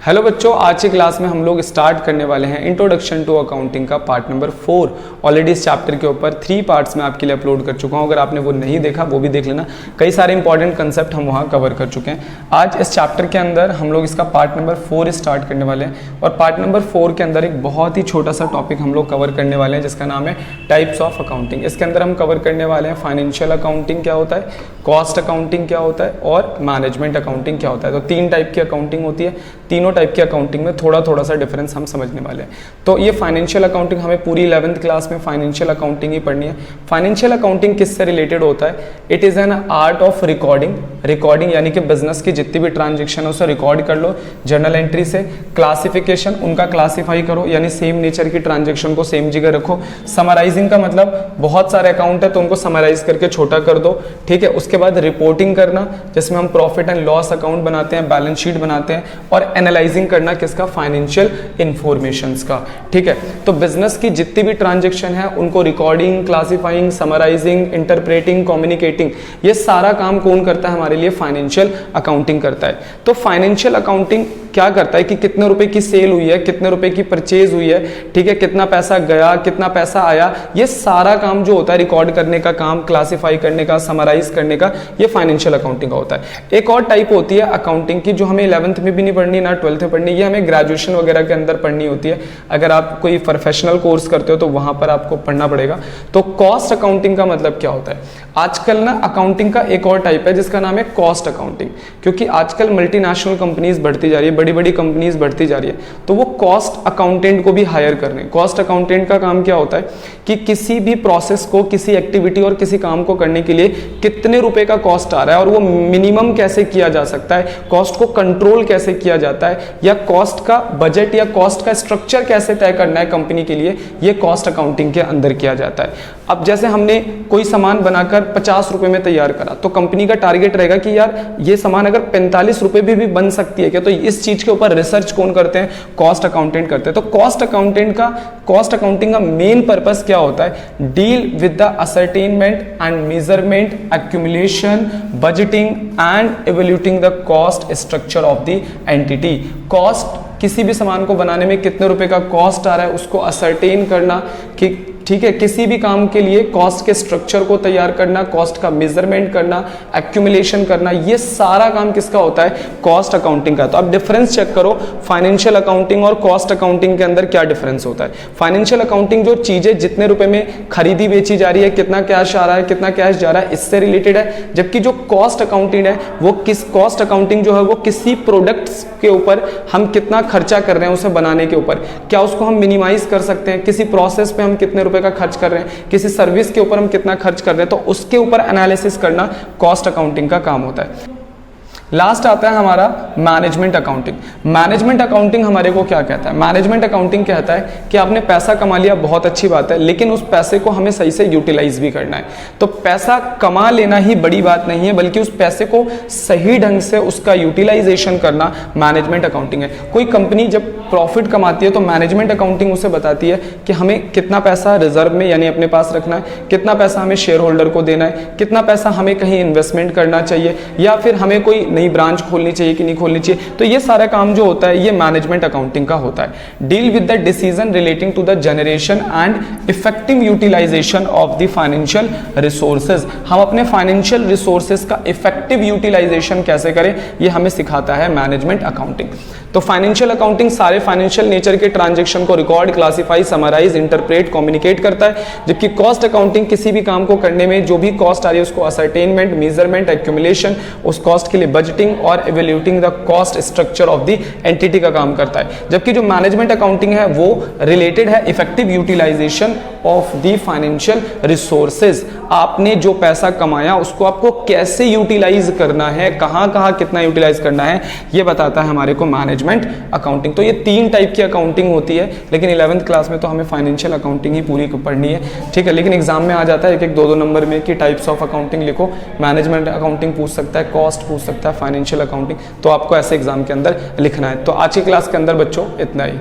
Hello बच्चों, आज की क्लास में हम लोग स्टार्ट करने वाले हैं इंट्रोडक्शन टू अकाउंटिंग का पार्ट नंबर 4। ऑलरेडी इस चैप्टर के ऊपर 3 पार्ट्स में आपके लिए अपलोड कर चुका हूं। अगर आपने वो नहीं देखा वो भी देख लेना। कई सारे इंपॉर्टेंट कंसेप्ट हम वहां कवर कर चुके हैं। आज इस चैप्टर के अंदर हम लोग इसका पार्ट नंबर 4 स्टार्ट करने वाले हैं और पार्ट नंबर 4 के अंदर एक बहुत ही छोटा सा टॉपिक हम लोग कवर करने वाले हैं जिसका नाम है टाइप्स ऑफ अकाउंटिंग। इसके अंदर हम कवर करने वाले हैं फाइनेंशियल अकाउंटिंग क्या होता है, कॉस्ट अकाउंटिंग क्या होता है और मैनेजमेंट अकाउंटिंग क्या होता है। तो 3 टाइप की अकाउंटिंग होती है। तीनों टाइप की अकाउंटिंग में थोड़ा सा डिफरेंस हम समझने वाले हैं। तो ये फाइनेंशियल अकाउंटिंग हमें पूरी 11th क्लास में फाइनेंशियल अकाउंटिंग ही पढ़नी है। फाइनेंशियल अकाउंटिंग किससे रिलेटेड होता है? It is an art of recording यानी कि बिजनेस की जितनी भी ट्रांजेक्शन है उसे रिकॉर्ड कर लो जर्नल एंट्री से। क्लासिफिकेशन, उनका क्लासीफाई करो यानी सेम नेचर की ट्रांजेक्शन को सेम जगह रखो। समराइजिंग का मतलब बहुत सारे अकाउंट है तो उनको समराइज करके छोटा कर दो, ठीक है। उसके बाद रिपोर्टिंग करना जिसमें हम प्रॉफिट एंड लॉस अकाउंट बनाते हैं, बैलेंस शीट बनाते हैं। और एनालाइजिंग करना किसका? फाइनेंशियल इंफॉर्मेशंस का, ठीक है। तो बिजनेस की जितनी भी ट्रांजेक्शन है उनको recording, classifying, summarising, interpreting, communicating, ये सारा काम कौन करता है? हमारे लिए फाइनेंशियल अकाउंटिंग करता है। तो फाइनेंशियल अकाउंटिंग क्या करता है कि कितने रुपए की सेल हुई है, कितने रुपए की परचेज हुई है, ठीक है, कितना पैसा गया, कितना पैसा आया, ये सारा काम जो होता है रिकॉर्ड करने का काम, क्लासिफाई करने का, समराइज करने का, ये फाइनेंशियल अकाउंटिंग का होता है। एक और टाइप होती है अकाउंटिंग की जो हमें 11th में भी नहीं पढ़नी ना 12th में पढ़नी, ये हमें ग्रेजुएशन वगैरह के अंदर पढ़नी होती है। अगर आप कोई प्रोफेशनल कोर्स करते हो तो वहां पर आपको पढ़ना पड़ेगा। तो कॉस्ट अकाउंटिंग का मतलब क्या होता है? आजकल ना अकाउंटिंग का एक और टाइप है जिसका नाम है कॉस्ट अकाउंटिंग, क्योंकि आजकल मल्टीनेशनल कंपनीज बढ़ती जा रही है, बड़ी बड़ी कंपनीज बढ़ती जा रही है, तो वो कॉस्ट अकाउंटेंट को भी हायर कर रहे हैं। कॉस्ट अकाउंटेंट का काम क्या होता है कि किसी भी प्रोसेस को, किसी एक्टिविटी और किसी काम को करने के लिए कितने रुपए का कॉस्ट आ रहा है और वो मिनिमम कैसे किया जा सकता है, कॉस्ट को कंट्रोल कैसे किया जाता है, या कॉस्ट का बजट या कॉस्ट का स्ट्रक्चर कैसे तय करना है कंपनी के लिए, ये कॉस्ट अकाउंटिंग के अंदर किया जाता है। अब जैसे हमने कोई सामान बनाकर 50 रुपए में तैयार करा तो कंपनी का टारगेट रहेगा कि यार ये सामान अगर 45 रुपए भी बन सकती है क्या, तो इस चीज के ऊपर रिसर्च कौन करते हैं? कॉस्ट अकाउंटेंट करते हैं। तो कॉस्ट अकाउंटिंग का मेन पर्पस क्या होता है? Deal with the ascertainment and measurement, accumulation, budgeting and evaluating the cost structure of the entity. Cost, किसी भी सामान को बनाने में कितने रुपए का कॉस्ट आ रहा है उसको असर्टेन करना, कि ठीक है, किसी भी काम के लिए कॉस्ट के स्ट्रक्चर को तैयार करना, कॉस्ट का मेजरमेंट करना, एक्यूमुलेशन करना, ये सारा काम किसका होता है? कॉस्ट अकाउंटिंग का। तो अब डिफरेंस चेक करो फाइनेंशियल अकाउंटिंग और कॉस्ट अकाउंटिंग के अंदर क्या डिफरेंस होता है। फाइनेंशियल अकाउंटिंग जो चीजें जितने रुपए में खरीदी बेची जा रही है, कितना कैश आ रहा है, कितना कैश जा रहा है, इससे रिलेटेड है। जबकि जो कॉस्ट अकाउंटिंग है वो कॉस्ट अकाउंटिंग जो है वो किसी प्रोडक्ट्स के ऊपर हम कितना खर्चा कर रहे हैं उसे बनाने के ऊपर, क्या उसको हम मिनिमाइज कर सकते हैं, किसी प्रोसेस पे हम कितने रुपए का खर्च कर रहे हैं, किसी सर्विस के ऊपर हम कितना खर्च कर रहे हैं, तो उसके ऊपर एनालिसिस करना कॉस्ट अकाउंटिंग का काम होता है। लास्ट आता है हमारा मैनेजमेंट अकाउंटिंग। मैनेजमेंट अकाउंटिंग हमारे को क्या कहता है? मैनेजमेंट अकाउंटिंग कहता है कि आपने पैसा कमा लिया, बहुत अच्छी बात है, लेकिन उस पैसे को हमें सही से यूटिलाइज भी करना है। तो पैसा कमा लेना ही बड़ी बात नहीं है, बल्कि उस पैसे को सही ढंग से उसका यूटिलाइजेशन करना मैनेजमेंट अकाउंटिंग है। कोई कंपनी जब प्रॉफिट कमाती है तो मैनेजमेंट अकाउंटिंग उसे बताती है कि हमें कितना पैसा रिजर्व में यानी अपने पास रखना है, कितना पैसा हमें शेयर होल्डर को देना है, कितना पैसा हमें कहीं इन्वेस्टमेंट करना चाहिए, या फिर हमें कोई नई ब्रांच खोलनी चाहिए कि नहीं खोलनी चाहिए। तो ये सारा काम जो होता है ये मैनेजमेंट अकाउंटिंग का होता है। Deal with the decision relating to the generation and effective utilisation of the financial resources. हम अपने फाइनेंशियल रिसोर्सेज का इफेक्टिव यूटिलाइजेशन कैसे करें ये हमें सिखाता है मैनेजमेंट अकाउंटिंग। तो फाइनेंशियल अकाउंटिंग सारे फाइनेंशियल नेचर के ट्रांजैक्शन को record, classify, summarise, interpret, communicate करता है। जबकि कॉस्ट अकाउंटिंग किसी भी काम को करने में जो भी कॉस्ट आ रही है उसको असर्टेनमेंट, मेजरमेंट, एक्यूमुलेशन, उस कॉस्ट के लिए बजटिंग और evaluating the cost structure of the entity का काम करता है। जबकि जो मैनेजमेंट अकाउंटिंग है वो रिलेटेड है effective utilisation of the financial resources. आपने जो पैसा कमाया उसको आपको कैसे यूटिलाइज करना है, कहां कहां कितना यूटिलाइज करना है, ये बताता है हमारे को मैनेजमेंट अकाउंटिंग। तो ये 3 टाइप की अकाउंटिंग होती है, लेकिन 11th क्लास में तो हमें फाइनेंशियल अकाउंटिंग ही पूरी पढ़नी है, ठीक है। लेकिन एग्जाम में आ जाता है 1-1, 2-2 नंबर में कि टाइप्स ऑफ अकाउंटिंग लिखो। मैनेजमेंट अकाउंटिंग पूछ सकता है, कॉस्ट पूछ सकता है, फाइनेंशियल अकाउंटिंग, तो आपको ऐसे एग्जाम के अंदर लिखना है। तो आज की क्लास के अंदर बच्चों इतना ही।